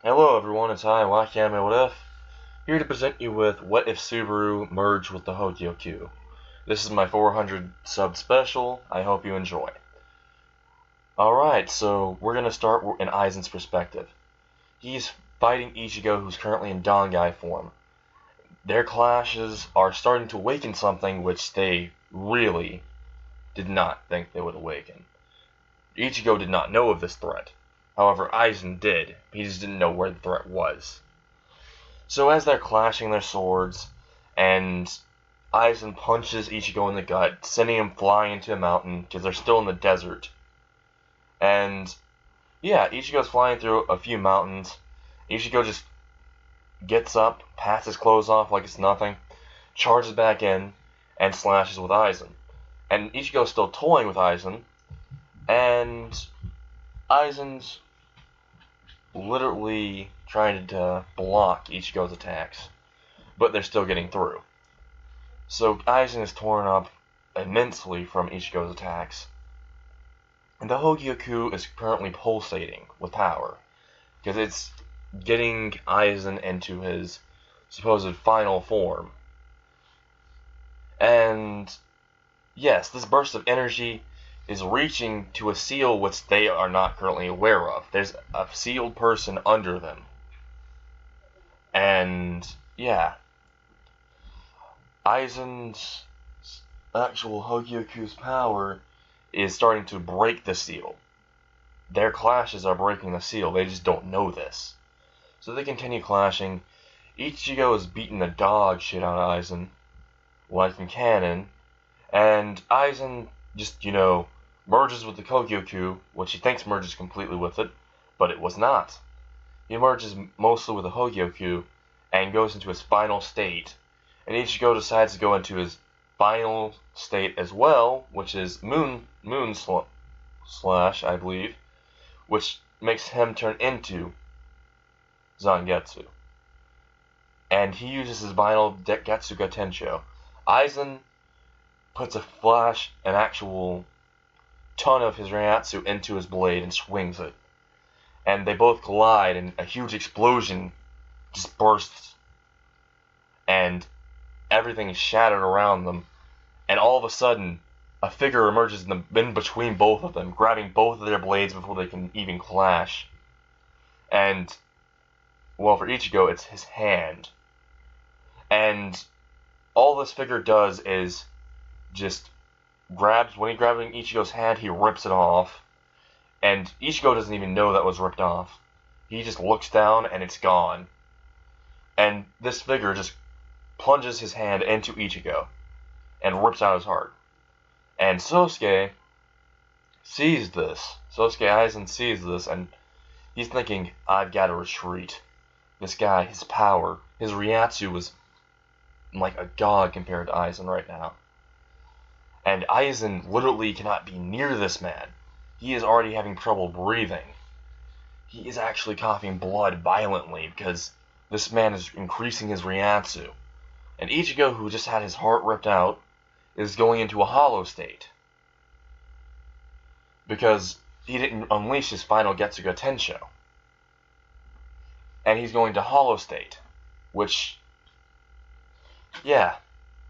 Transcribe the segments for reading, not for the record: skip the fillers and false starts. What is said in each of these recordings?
Hello everyone, it's I, Wakame What If, here to present you with What If Subaru Merged with the Hogyoku. This is my 400 sub special, I hope you enjoy. Alright, so we're going to start in Aizen's perspective. He's fighting Ichigo, who's currently in Dangai form. Their clashes are starting to awaken something which they really did not think they would awaken. Ichigo did not know of this threat. However, Aizen did. He just didn't know where the threat was. So as they're clashing their swords, and Aizen punches Ichigo in the gut, sending him flying into a mountain, because they're still in the desert. And, yeah, Ichigo's flying through a few mountains. Ichigo just gets up, pats his clothes off like it's nothing, charges back in, and slashes with Aizen. And Ichigo's still toying with Aizen, and Aizen's literally trying to block Ichigo's attacks, but they're still getting through. So Aizen is torn up immensely from Ichigo's attacks, and the Hogyoku is currently pulsating with power, because it's getting Aizen into his supposed final form. And yes, this burst of energy is reaching to a seal which they are not currently aware of. There's a sealed person under them. And, yeah. Aizen's actual Hogyoku's power is starting to break the seal. Their clashes are breaking the seal, they just don't know this. So they continue clashing. Ichigo is beating the dog shit out of Aizen, like in canon, and Aizen just, merges with the Hogyoku, which he thinks merges completely with it, but it was not. He merges mostly with the Hogyoku and goes into his final state, and Ichigo decides to go into his final state as well, which is Moon Slash, I believe, which makes him turn into Zangetsu. And he uses his final Getsuga Tensho. Aizen puts an actual ton of his Reiatsu into his blade and swings it. And they both collide, and a huge explosion just bursts. And everything is shattered around them. And all of a sudden, a figure emerges in between both of them, grabbing both of their blades before they can even clash. And, well, for Ichigo, it's his hand. And all this figure does is just when he grabs Ichigo's hand, he rips it off, and Ichigo doesn't even know that was ripped off. He just looks down, and it's gone. And this figure just plunges his hand into Ichigo, and rips out his heart. And Sosuke sees this. Sosuke Aizen sees this, and he's thinking, I've got to retreat. This guy, his power, his Reiatsu was like a god compared to Aizen right now. And Aizen literally cannot be near this man. He is already having trouble breathing. He is actually coughing blood violently because this man is increasing his Reiatsu. And Ichigo, who just had his heart ripped out, is going into a hollow state. Because he didn't unleash his final Getsuga Tensho. And he's going to hollow state. Which, yeah.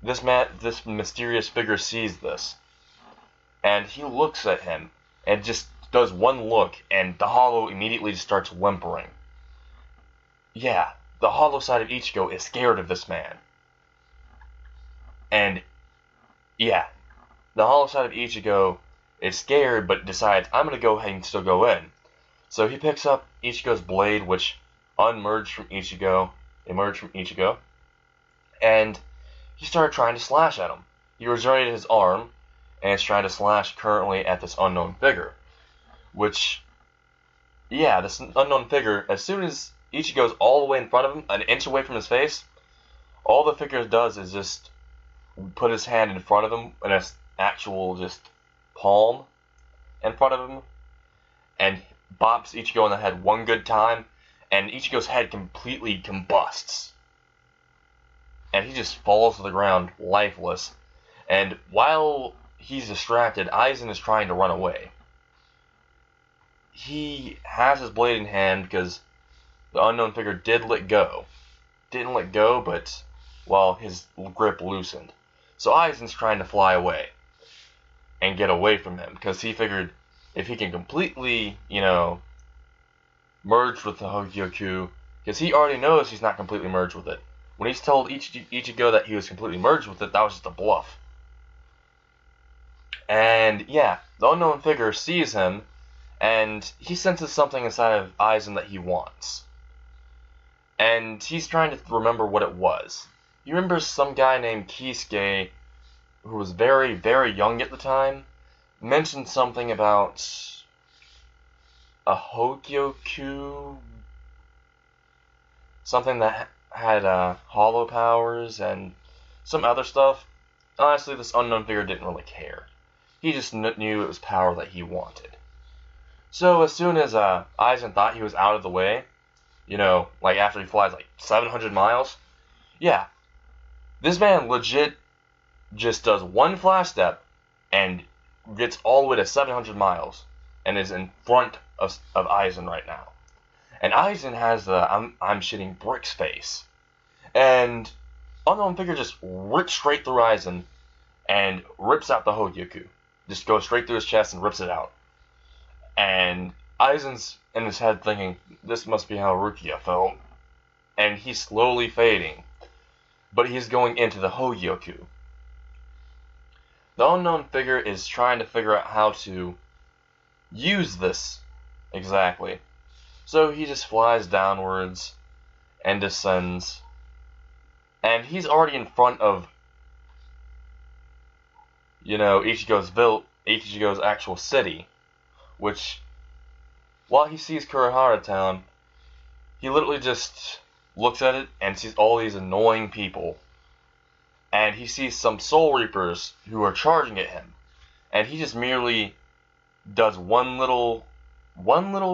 This mysterious figure sees this, and he looks at him, and just does one look, and the hollow immediately just starts whimpering. Yeah, the hollow side of Ichigo is scared of this man. And, yeah, the hollow side of Ichigo is scared, but decides, I'm going to go ahead and still go in. So he picks up Ichigo's blade, which emerged from Ichigo, and he started trying to slash at him. He regenerated his arm, and is trying to slash currently at this unknown figure. Which, yeah, this unknown figure, as soon as Ichigo's all the way in front of him, an inch away from his face, all the figure does is just put his hand in front of him, in an actual just palm in front of him, and bops Ichigo in the head one good time, and Ichigo's head completely combusts. And he just falls to the ground, lifeless. And while he's distracted, Aizen is trying to run away. He has his blade in hand because the unknown figure did let go. Didn't let go, but, well, his grip loosened. So Aizen's trying to fly away and get away from him, because he figured if he can completely, merge with the Hogyoku, because he already knows he's not completely merged with it. When he's told Ichigo that he was completely merged with it, that was just a bluff. And yeah, the unknown figure sees him, and he senses something inside of Aizen that he wants. And he's trying to remember what it was. He remembers some guy named Kisuke, who was very, very young at the time, mentioned something about a Hogyoku, something that had hollow powers and some other stuff. Honestly, this unknown figure didn't really care. He just knew it was power that he wanted. So as soon as Aizen thought he was out of the way, like after he flies like 700 miles, yeah, this man legit just does one flash step and gets all the way to 700 miles and is in front of Aizen right now. And Aizen has the I'm shitting bricks face. And unknown figure just rips straight through Aizen and rips out the Hogyoku. Just goes straight through his chest and rips it out. And Aizen's in his head thinking, this must be how Rukia felt. And he's slowly fading. But he's going into the Hogyoku. The unknown figure is trying to figure out how to use this exactly. So he just flies downwards and descends. And he's already in front of, Ichigo's actual city. Which, while he sees Urahara town, he literally just looks at it and sees all these annoying people. And he sees some Soul Reapers who are charging at him. And he just merely does one little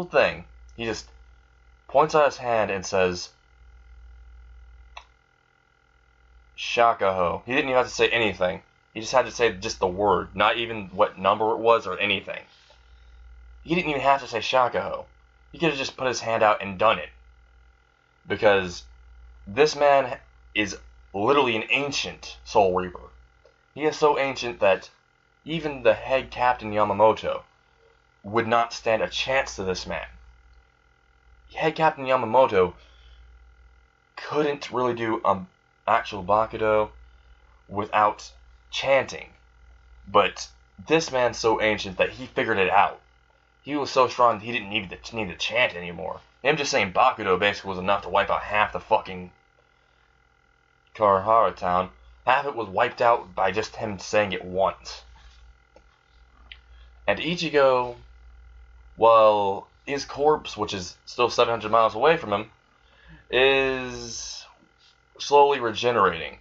thing. He just points out his hand and says, Shakaho. He didn't even have to say anything. He just had to say just the word, not even what number it was or anything. He didn't even have to say Shakaho. He could have just put his hand out and done it. Because this man is literally an ancient Soul Reaper. He is so ancient that even the head captain Yamamoto would not stand a chance to this man. Head Captain Yamamoto couldn't really do actual Bakudo without chanting. But this man's so ancient that he figured it out. He was so strong that he didn't need to chant anymore. Him just saying Bakudo basically was enough to wipe out half the fucking Urahara town. Half of it was wiped out by just him saying it once. And Ichigo, well, his corpse, which is still 700 miles away from him, is slowly regenerating.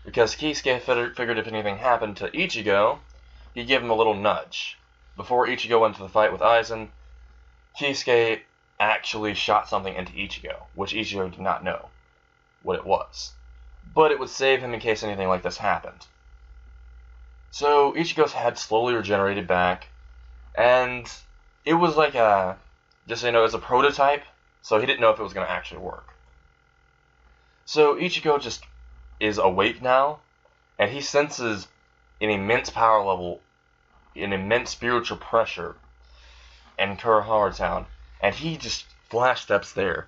Because Kisuke figured if anything happened to Ichigo, he'd give him a little nudge. Before Ichigo went to the fight with Aizen, Kisuke actually shot something into Ichigo, which Ichigo did not know what it was. But it would save him in case anything like this happened. So Ichigo's head slowly regenerated back, and it was like just so you know, it's a prototype, so he didn't know if it was going to actually work. So Ichigo just is awake now, and he senses an immense power level, an immense spiritual pressure in Urahara town, and he just flash steps there.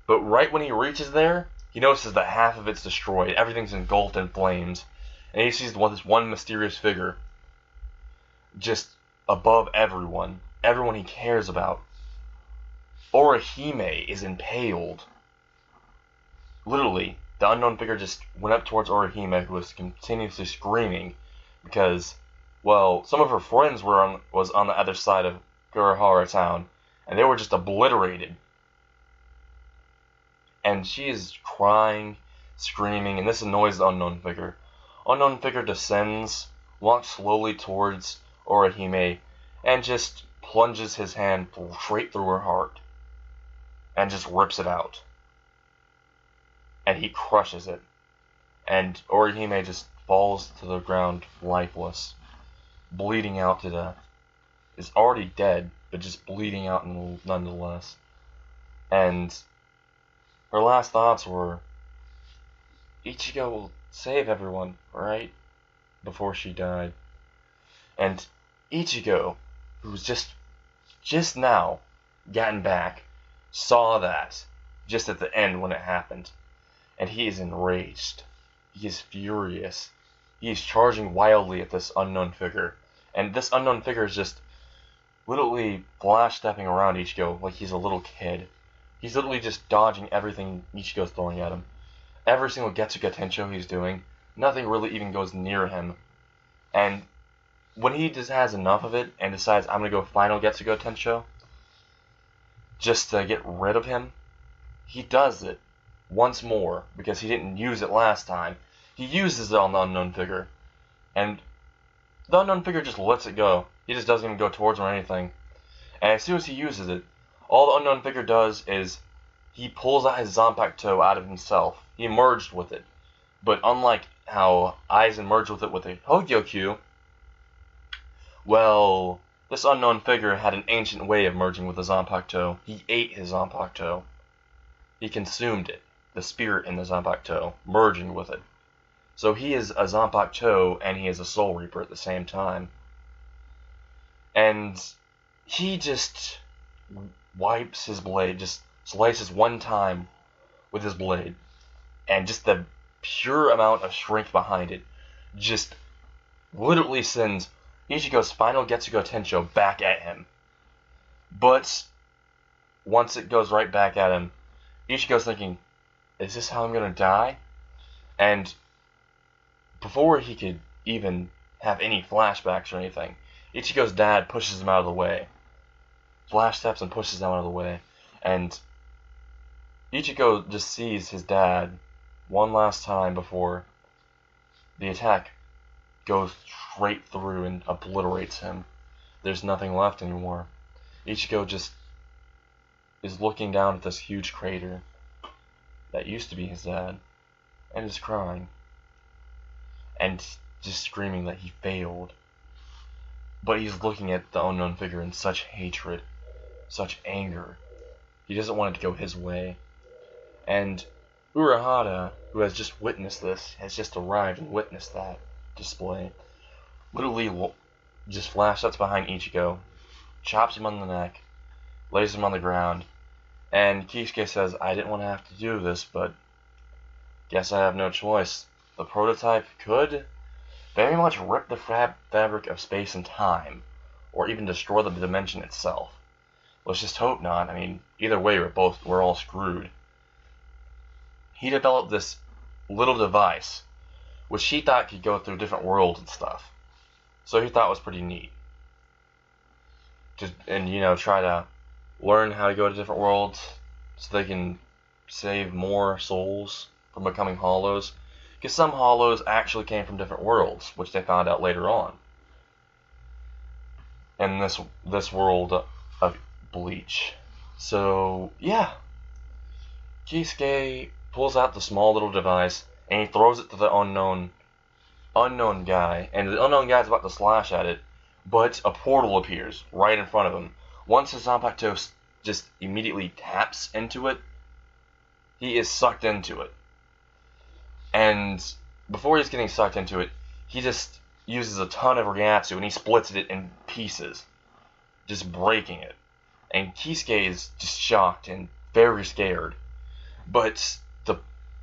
But right when he reaches there, he notices that half of it's destroyed, everything's engulfed in flames, and he sees this one mysterious figure just above everyone he cares about. Orihime is impaled. Literally, the unknown figure just went up towards Orihime, who was continuously screaming because, well, some of her friends was on the other side of Urahara town, and they were just obliterated. And she is crying, screaming, and this annoys the unknown figure. Unknown figure descends, walks slowly towards Orihime, and just plunges his hand straight through her heart, and just rips it out. And he crushes it. And Orihime just falls to the ground lifeless, bleeding out to death. Is already dead, but just bleeding out nonetheless. And her last thoughts were, Ichigo will save everyone, right? Before she died. And Ichigo, who's just now gotten back, saw that just at the end when it happened. And he is enraged. He is furious. He is charging wildly at this unknown figure. And this unknown figure is just literally flash stepping around Ichigo like he's a little kid. He's literally just dodging everything Ichigo's throwing at him. Every single Getsuga Tensho he's doing, nothing really even goes near him. And when he just has enough of it and decides, I'm going to go final Getsuga Tensho, just to get rid of him, he does it once more, because he didn't use it last time. He uses it on the unknown figure, and the unknown figure just lets it go. He just doesn't even go towards him or anything. And as soon as he uses it, all the unknown figure does is he pulls out his Zanpakuto out of himself. He merged with it. But unlike how Aizen merged with it with a Hogyoku, well, this unknown figure had an ancient way of merging with the Zanpakuto. He ate his Zanpakuto. He consumed it, the spirit in the Zanpakuto, merging with it. So he is a Zanpakuto and he is a Soul Reaper at the same time. And he just wipes his blade, just slices one time with his blade, and just the pure amount of strength behind it just literally sends Ichigo's final Getsuga Tensho back at him. But once it goes right back at him, Ichigo's thinking, is this how I'm going to die? And before he could even have any flashbacks or anything, Ichigo's dad pushes him out of the way. Flash steps and pushes him out of the way. And Ichigo just sees his dad one last time before the attack goes straight through and obliterates him. There's nothing left anymore. Ichigo just is looking down at this huge crater that used to be his dad, and is crying, and just screaming that he failed. But he's looking at the unknown figure in such hatred, such anger. He doesn't want it to go his way. And Urahara, who has just witnessed this, has just arrived and witnessed that display, literally just flash sets behind Ichigo, chops him on the neck, lays him on the ground, and Kisuke says, I didn't want to have to do this, but guess I have no choice. The prototype could very much rip the fabric of space and time, or even destroy the dimension itself. Let's just hope not. I mean, either way, we're all screwed. He developed this little device, which he thought could go through different worlds and stuff. So he thought it was pretty neat. And try to learn how to go to different worlds so they can save more souls from becoming hollows. Because some hollows actually came from different worlds, which they found out later on. In this world of Bleach. So, yeah. Kisuke pulls out the small little device, and he throws it to the unknown guy, and the unknown guy's about to slash at it, but a portal appears right in front of him. Once his Zanpakuto just immediately taps into it, he is sucked into it. And before he's getting sucked into it, he just uses a ton of Ryatsu and he splits it in pieces, just breaking it. And Kisuke is just shocked and very scared. But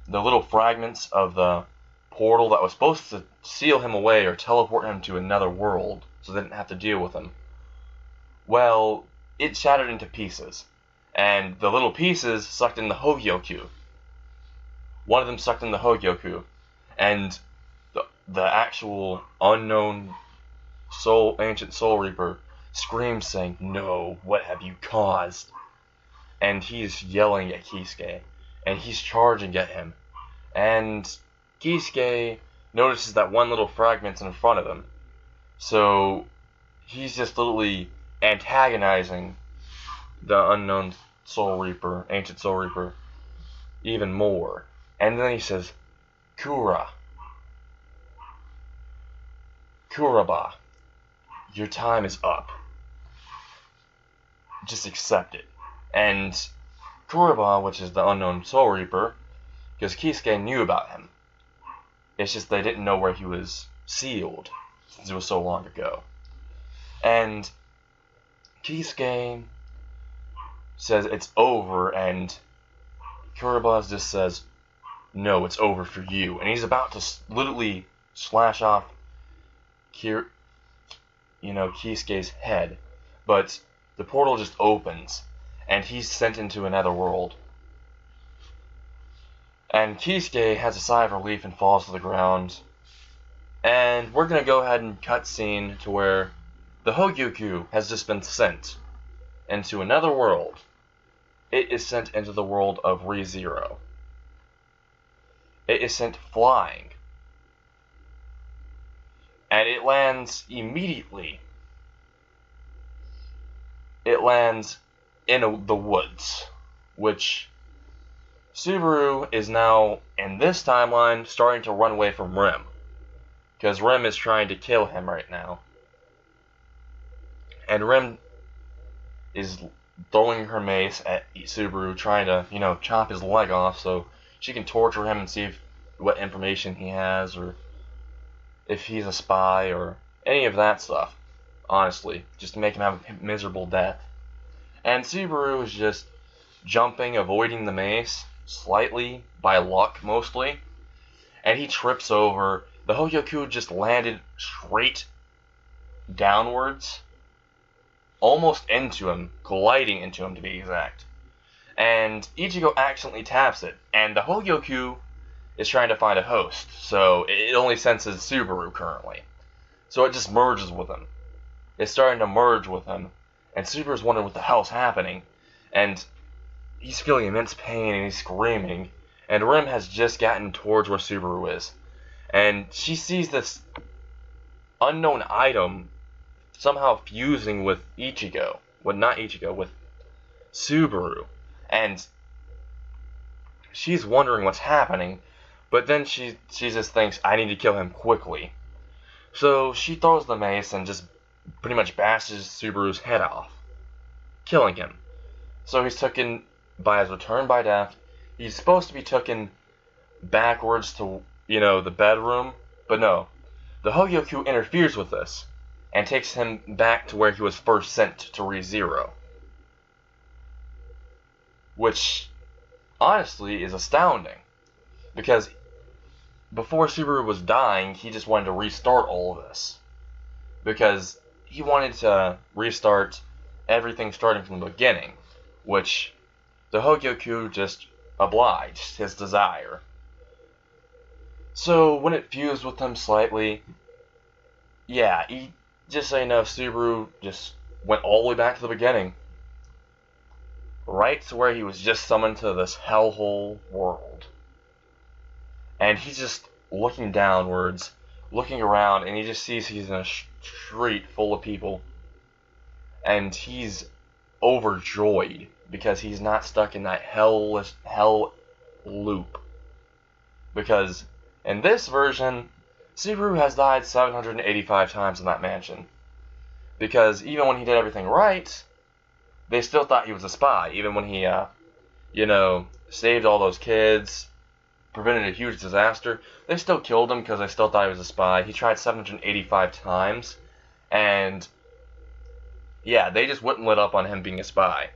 the little fragments of the portal that was supposed to seal him away or teleport him to another world so they didn't have to deal with him, well, it shattered into pieces. And the little pieces sucked in the Hogyoku. One of them sucked in the Hogyoku. And the actual unknown ancient Soul Reaper screams saying, no, what have you caused? And he's yelling at Kisuke. And he's charging at him. And Kisuke notices that one little fragment's in front of him. So he's just literally antagonizing the unknown Soul Reaper, ancient Soul Reaper, even more. And then he says, Kuraba, your time is up. Just accept it. And Kuroba, which is the unknown Soul Reaper, because Kisuke knew about him. It's just they didn't know where he was sealed, since it was so long ago. And Kisuke says it's over, and Kuroba just says, no, it's over for you. And he's about to literally slash off Kisuke's head. But the portal just opens, and he's sent into another world. And Kisuke has a sigh of relief and falls to the ground. And we're going to go ahead and cut scene to where the Hogyoku has just been sent into another world. It is sent into the world of ReZero. It is sent flying. And it lands immediately. It lands in the woods, which Subaru is now, in this timeline, starting to run away from Rim. Because Rim is trying to kill him right now. And Rim is throwing her mace at Subaru, trying to, chop his leg off so she can torture him and see what information he has, or if he's a spy, or any of that stuff. Honestly, just to make him have a miserable death. And Subaru is just jumping, avoiding the mace, slightly, by luck mostly. And he trips over. The Hogyoku just landed straight downwards, almost into him, colliding into him to be exact. And Ichigo accidentally taps it, and the Hogyoku is trying to find a host, so it only senses Subaru currently. So it just merges with him. It's starting to merge with him, and Subaru's wondering what the hell's happening, and he's feeling immense pain and he's screaming, and Rim has just gotten towards where Subaru is. And she sees this unknown item somehow fusing with Ichigo. Well, not Ichigo, with Subaru. And she's wondering what's happening, but then she just thinks, I need to kill him quickly. So she throws the mace and just pretty much bashes Subaru's head off, killing him. So he's taken by his return by death. He's supposed to be taken backwards to, the bedroom, but no. The Hogyoku interferes with this and takes him back to where he was first sent to ReZero. Which, honestly, is astounding. Because before Subaru was dying, he just wanted to restart all of this. Because he wanted to restart everything starting from the beginning. Which the Hogyoku just obliged his desire. So when it fused with him slightly, yeah, just so you know, Subaru just went all the way back to the beginning. Right to where he was just summoned to this hellhole world. And he's just looking downwards, looking around, and he just sees he's in a street full of people. And he's overjoyed because he's not stuck in that hell loop. Because in this version, Subaru has died 785 times in that mansion. Because even when he did everything right, they still thought he was a spy. Even when he, saved all those kids, prevented a huge disaster, they still killed him because they still thought he was a spy. He tried 785 times, and yeah, they just wouldn't let up on him being a spy.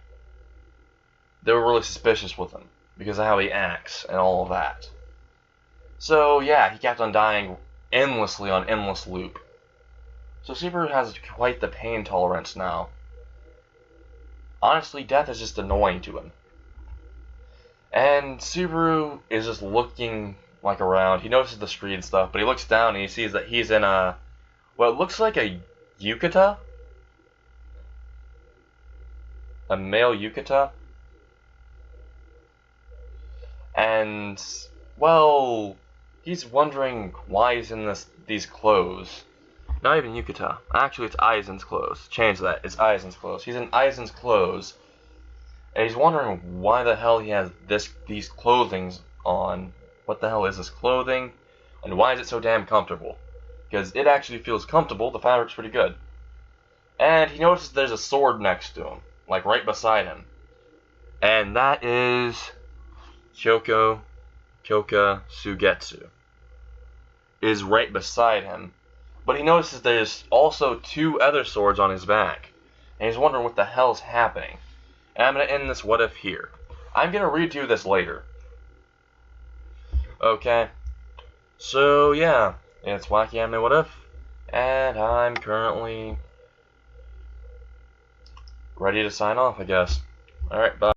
They were really suspicious with him because of how he acts and all of that. So yeah, he kept on dying endlessly on endless loop. So Subaru has quite the pain tolerance now. Honestly, death is just annoying to him. And Subaru is just looking around. He notices the street and stuff, but he looks down and he sees that he's in what looks like a yukata? A male yukata? And, well, he's wondering why he's in these clothes. Not even yukata. Actually, it's Aizen's clothes. Change that. It's Aizen's clothes. He's in Aizen's clothes. And he's wondering why the hell he has these clothings on. What the hell is this clothing? And why is it so damn comfortable? Because it actually feels comfortable. The fabric's pretty good. And he notices there's a sword next to him. Right beside him. And that is Kyoka Sugetsu. Is right beside him. But he notices there's also 2 other swords on his back. And he's wondering what the hell's happening. And I'm going to end this what if here. I'm going to read to you this later. Okay. So, yeah. It's Wacky Anime What If. And I'm currently ready to sign off, I guess. Alright, bye.